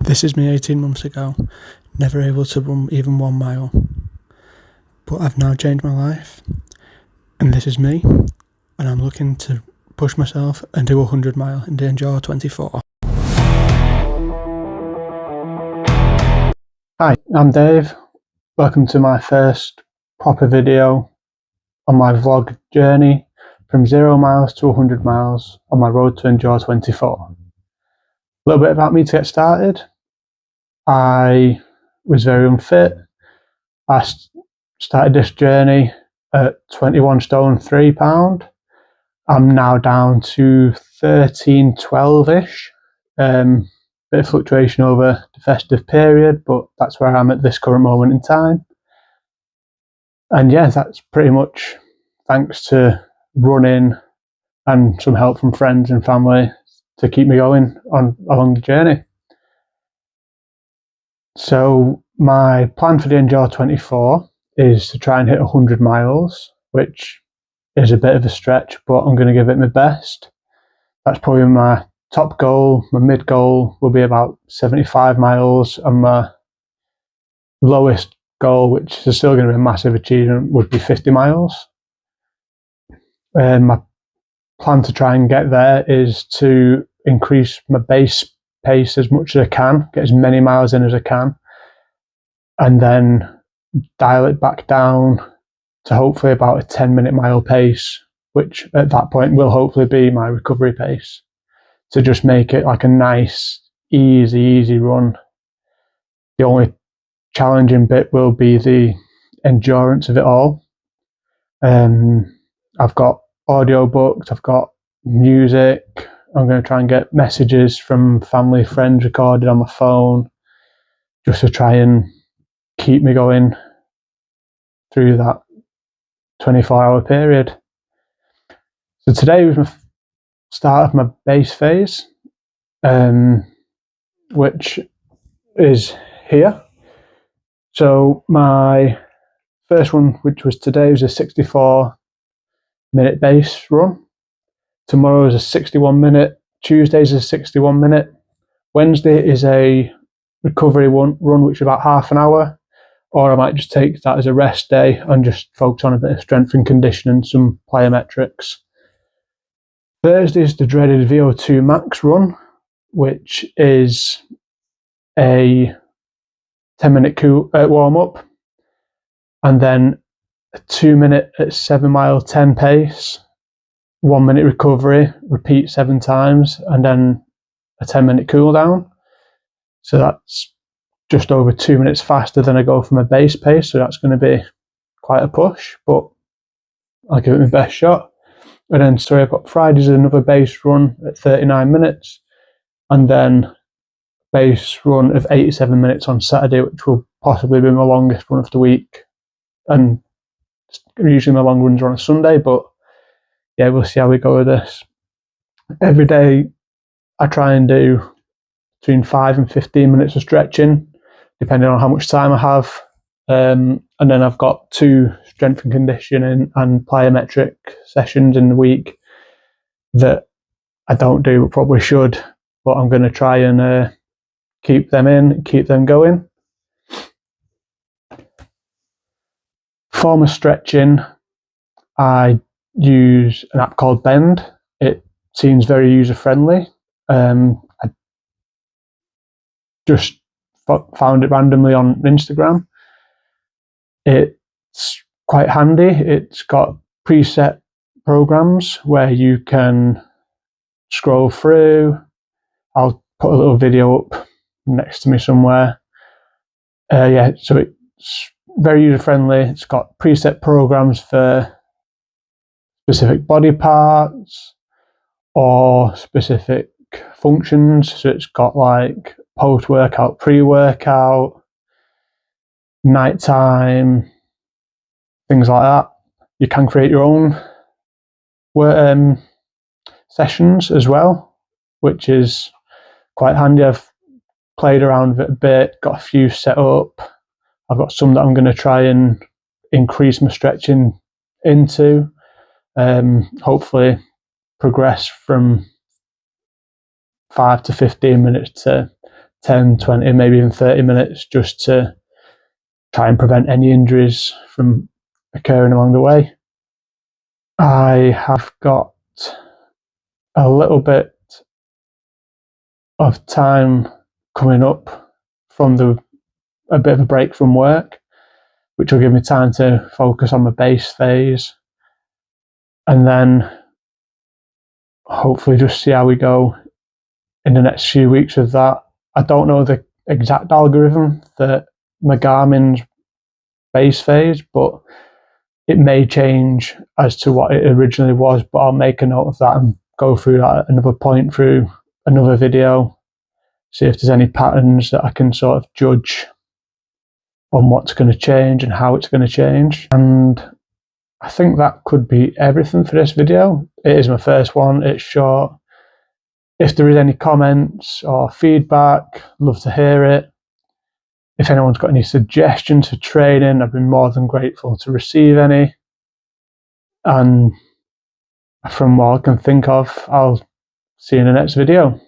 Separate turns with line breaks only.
This is me 18 months ago, never able to run even 1 mile. But I've now changed my life, and this is me, and I'm looking to push myself and do 100 mile in the Endure 24. Hi, I'm Dave. Welcome to my first proper video on my vlog journey from 0 miles to 100 miles on my road to Endure 24. A little bit about me to get started. I was very unfit. I started this journey at 21 stone 3 pound. I'm now down to 13, 12-ish. Bit of fluctuation over the festive period, but that's where I'm at this current moment in time. And yeah, that's pretty much thanks to running and some help from friends and family to keep me going along the journey. So my plan for the Endure 24 is to try and hit 100 miles, which is a bit of a stretch, but I'm going to give it my best. That's probably my top goal. My mid goal will be about 75 miles, and my lowest goal, which is still going to be a massive achievement, would be 50 miles. My plan to try and get there is to increase my base pace as much as I can, get as many miles in as I can, and then dial it back down to hopefully about a 10-minute mile pace, which at that point will hopefully be my recovery pace, to just make it like a nice, easy run. The only challenging bit will be the endurance of it all. I've got audio booked, I've got music, I'm going to try and get messages from family, friends recorded on my phone, just to try and keep me going through that 24-hour period. So today was my start of my base phase, which is here. So my first one, which was today, was a 64-minute base run. Tomorrow is a 61-minute. Tuesday's a 61-minute. Wednesday is a recovery run, which is about half an hour. Or I might just take that as a rest day and just focus on a bit of strength and conditioning, some plyometrics. Thursday is the dreaded VO2 max run, which is a 10-minute warm-up, and then a 2-minute at 7 mile 10 pace, 1 minute recovery, repeat 7 times, and then a 10-minute cool down. So that's just over 2 minutes faster than I go for my base pace, so that's going to be quite a push, but I'll give it my best shot. And then sorry, I've got Friday's another base run at 39 minutes, and then base run of 87 minutes on Saturday, which will possibly be my longest run of the week. And usually my long runs are on a Sunday, but yeah, we'll see how we go with this. Every day I try and do between 5 and 15 minutes of stretching, depending on how much time I have. And then I've got 2 strength and conditioning and plyometric sessions in the week that I don't do but probably should, but I'm going to try and keep them in, keep them going. For my stretching, I use an app called Bend. It seems very user-friendly. I just found it randomly on Instagram. It's quite handy. It's got preset programs where you can scroll through. I'll put a little video up next to me somewhere. So it's very user-friendly. It's got preset programs for specific body parts or specific functions. So it's got like post-workout, pre-workout, nighttime, things like that. You can create your own sessions as well, which is quite handy. I've played around with it a bit, got a few set up. I've got some that I'm going to try and increase my stretching into, hopefully progress from 5 to 15 minutes to 10, 20, maybe even 30 minutes just to try and prevent any injuries from occurring along the way. I have got a little bit of time coming up from a bit of a break from work, which will give me time to focus on my base phase, and then hopefully just see how we go in the next few weeks with that. I don't know the exact algorithm that my Garmin's base phase, but it may change as to what it originally was, but I'll make a note of that and go through that at another point through another video, see if there's any patterns that I can sort of judge on what's going to change and how it's going to change. And I think that could be everything for this video. It is my first one, it's short. If there is any comments or feedback, love to hear it. If anyone's got any suggestions for training, I'd be more than grateful to receive any. And from what I can think of, I'll see you in the next video.